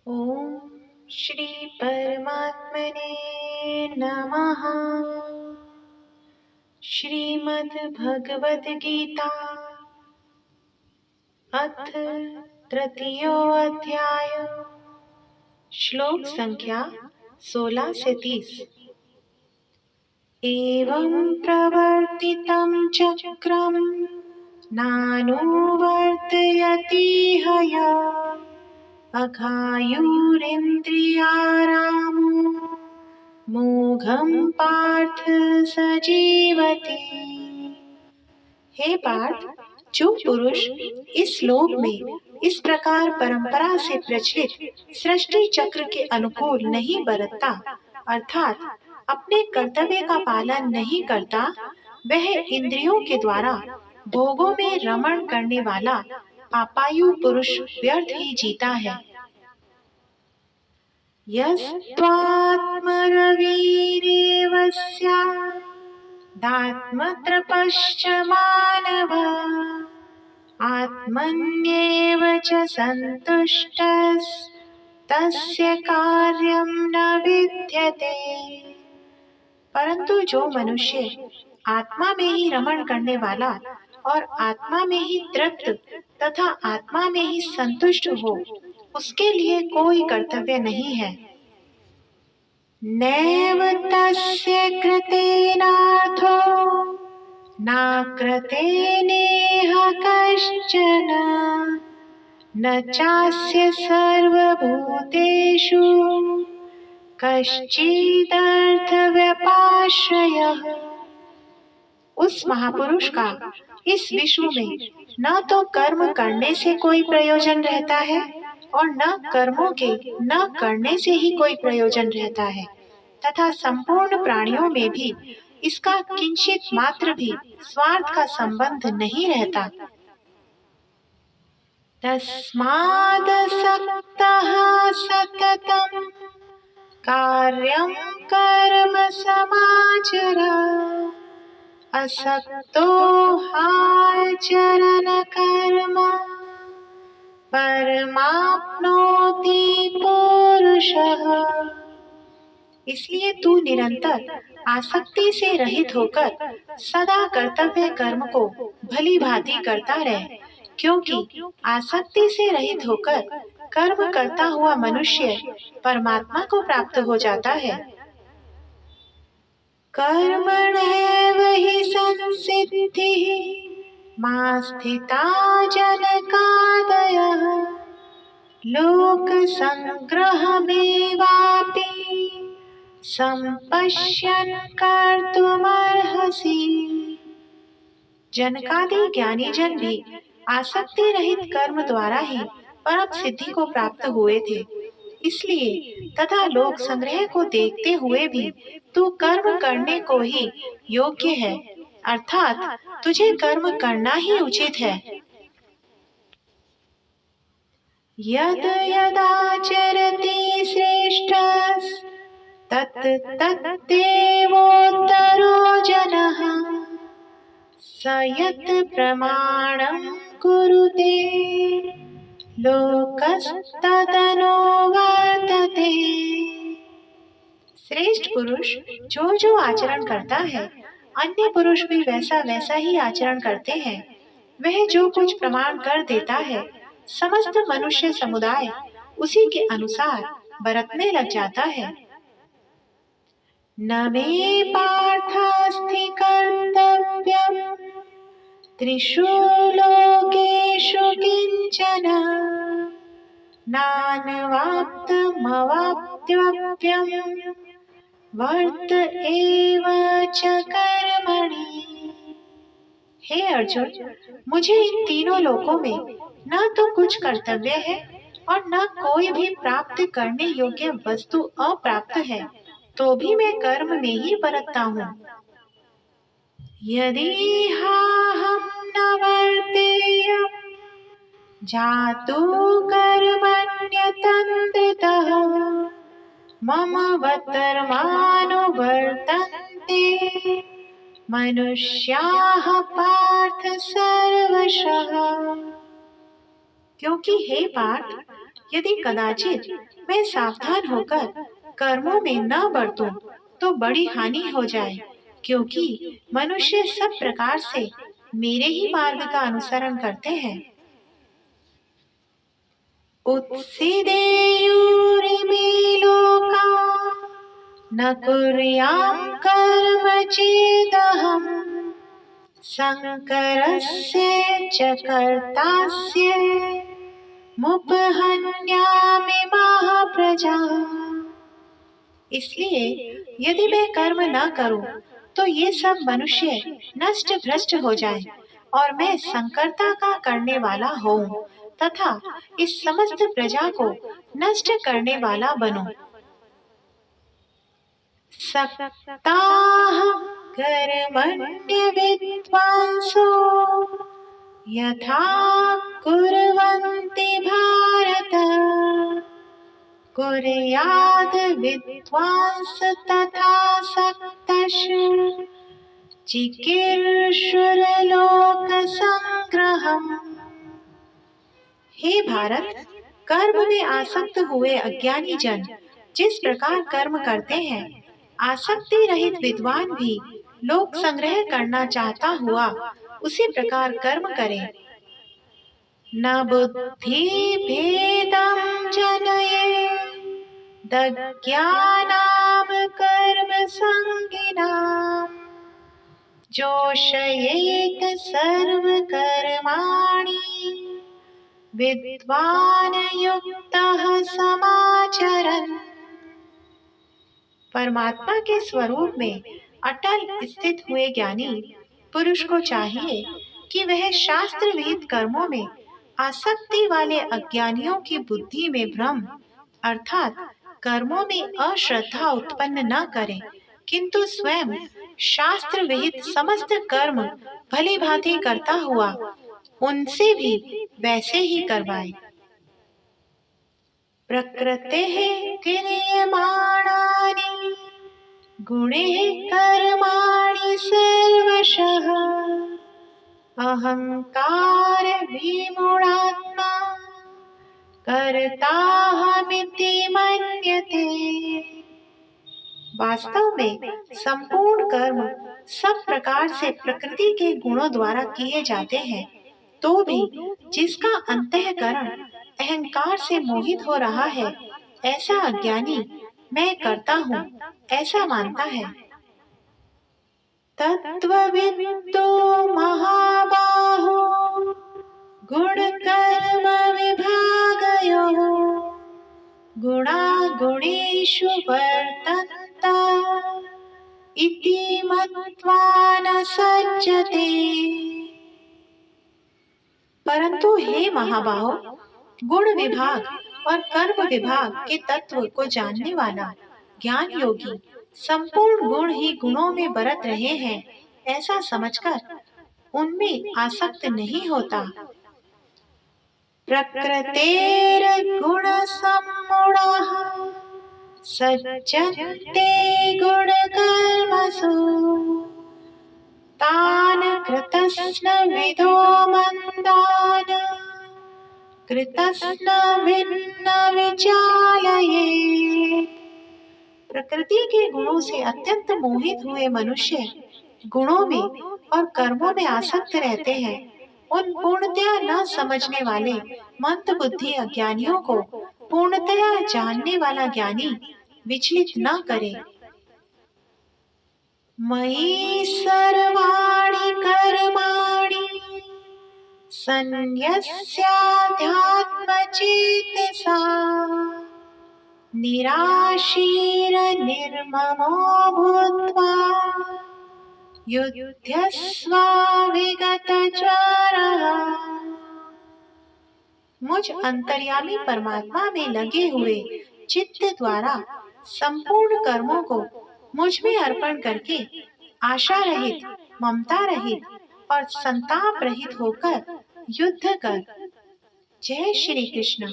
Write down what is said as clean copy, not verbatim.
ओम श्री परमात्मने नमः। श्रीमद् भगवद गीता अथ तृतीयोऽध्याय। श्लोक संख्या 16 से 30। एवं प्रवर्तितं चक्रं नानुवर्तयति हयः अघायुरिन्द्रियारामो मोघं पार्थ सजीवति। हे पार्थ, जो पुरुष इस लोक में इस प्रकार परंपरा से प्रचलित सृष्टि चक्र के अनुकूल नहीं बरतता, अर्थात अपने कर्तव्य का पालन नहीं करता, वह इंद्रियों के द्वारा भोगों में रमण करने वाला पापायु पुरुष व्यर्थ ही जीता है। यस्त्वात्मरविरेव स्यादात्मतृपश्च मानवः आत्मन्येव च सन्तुष्टस्तस्य कार्यं न विद्यते। परंतु जो मनुष्य आत्मा में ही रमण करने वाला और आत्मा में ही तृप्त तथा आत्मा में ही संतुष्ट हो, उसके लिए कोई कर्तव्य नहीं है। नैव तस्य कृतेनार्थो न कृतेनेह कश्चन न चास्य सर्वभूतेषु कश्चिदर्थव्यपाश्रयः। उस महापुरुष का इस विश्व में न तो कर्म करने से कोई प्रयोजन रहता है और न कर्मों के न करने से ही कोई प्रयोजन रहता है, तथा संपूर्ण प्राणियों में भी इसका किंचित मात्र भी स्वार्थ का संबंध नहीं रहता। तस्मादसक्तः सततं कार्यं कर्म समाचर असक्तो हाचरन् कर्म परमाप्नोति पुरुषः। इसलिए तू निरंतर आसक्ति से रहित होकर सदा कर्तव्य कर्म को भली भांति करता रहे, क्योंकि आसक्ति से रहित होकर कर्म करता हुआ मनुष्य परमात्मा को प्राप्त हो जाता है। कर्मण्येव हि संसिद्धिः मा स्थिता जनकादयः लोकसंग्रहमेवापि संपश्यन् कर्तुमर्हसि। जनकादि ज्ञानी जन भी आसक्ति रहित कर्म द्वारा ही परम सिद्धि को प्राप्त हुए थे। इसलिए तथा लोक संग्रह को देखते हुए भी तू कर्म करने को ही योग्य है, अर्थात तुझे कर्म करना ही उचित है। यद यदाचरति श्रेष्ठस्तत् तत्तेवोत्तरो जनः स यत् प्रमाणं कुरुते लोकस्तदनुवर्तते। श्रेष्ठ पुरुष जो जो आचरण करता है, अन्य पुरुष भी वैसा वैसा ही आचरण करते हैं। वह जो कुछ प्रमाण कर देता है, समस्त मनुष्य समुदाय उसी के अनुसार बरतने लग जाता है। न मे पार्थास्ति कर्तव्यं त्रिषु लोकेषु किंचन नानवाप्तमवाप्तव्यं वर्त एव च कर्मणि। हे अर्जुन, मुझे इन तीनों लोकों में न तो कुछ कर्तव्य है और न कोई भी प्राप्त करने योग्य वस्तु अप्राप्त है, तो भी मैं कर्म में ही बरतता हूँ। यदि हम न वर्तेयं जातु कर्मण्यतन्द्रितः मम वर्तमानुवर्तन्ते मनुष्याः पार्थ सर्वशः। क्योंकि हे पार्थ, यदि कदाचित मैं सावधान होकर कर्मों में न बरतूं तो बड़ी हानि हो जाए, क्योंकि मनुष्य सब प्रकार से मेरे ही मार्ग का अनुसरण करते हैं। उत्सीदेयुरिमे लोका न कुर्यां कर्म चेदहम् शंकरस्य च कर्तास्य मुपहन्यामि महाप्रजा। इसलिए यदि मैं कर्म न करूं तो ये सब मनुष्य नष्ट भ्रष्ट हो जाए और मैं संकरता का करने वाला हूँ तथा इस समस्त प्रजा को नष्ट करने वाला बनूं। सक्ताः कर्मण्य विद्वांसो यथा कुर्वन्ति भारत कुर्याद् विद्वांस तथा सक्तश् चिकीर्षुर्लोक संग्रहम्। हे भारत, कर्म में आसक्त हुए अज्ञानी जन जिस प्रकार कर्म करते हैं, आसक्ति रहित विद्वान भी लोक संग्रह करना चाहता हुआ उसी प्रकार कर्म करे। न बुद्धि भेदं जनये दज्ञानां कर्म संगिनां जोषयेत सर्व कर्माणि विद्वान युक्तः समाचरन्। परमात्मा के स्वरूप में अटल स्थित हुए ज्ञानी पुरुष को चाहिए कि वह शास्त्र विहित कर्मों में आसक्ति वाले अज्ञानियों की बुद्धि में भ्रम अर्थात कर्मों में अश्रद्धा उत्पन्न न करे, किंतु स्वयं शास्त्र विहित समस्त कर्म भली भांति करता हुआ उनसे भी वैसे ही करवाए। प्रकृतेः क्रियमाणानि गुणैः कर्माणि सर्वशः अहंकार विमूढात्मा कर्ताहमिति मन्यते। वास्तव में संपूर्ण कर्म सब प्रकार से प्रकृति के गुणों द्वारा किए जाते हैं, तो भी जिसका अंतःकरण अहंकार से मोहित हो रहा है, ऐसा अज्ञानी मैं करता हूँ ऐसा मानता है। तत्त्वविद्तो महाबाहो गुण कर्म विभागयोः गुणागुणेषु वर्तन्त इति मत्वा न सज्जते। परंतु हे महाबाहो, गुण विभाग और कर्म विभाग के तत्व को जानने वाला ज्ञान योगी संपूर्ण गुण ही गुणों में बरत रहे हैं ऐसा समझकर उनमें आसक्त नहीं होता। प्रकृतेर गुण सम्मूढ़ाः सज्जन्ते गुण कर्मसु तान् कृतस्न विदो मंदान् कृतस्न भिन्न विचालयेत्। प्रकृति के गुणों से अत्यंत मोहित हुए मनुष्य गुणों में और कर्मों में आसक्त रहते हैं। उन पूर्णतया न समझने वाले मंद बुद्धि अज्ञानियों को पूर्णतया जानने वाला ज्ञानी विचलित न करे। मयि सर्वाणि कर्माणि सन्न्यस्याध्यात्मचेतसा निराशीर निर्ममो भूत्वा युध्यस्व विगतज्वरः। मुझ अंतर्यामी परमात्मा में लगे हुए चित्त द्वारा संपूर्ण कर्मों को मुझ में अर्पण करके आशा रहित, ममता रहित और संताप रहित होकर युद्ध कर। जय श्री कृष्ण।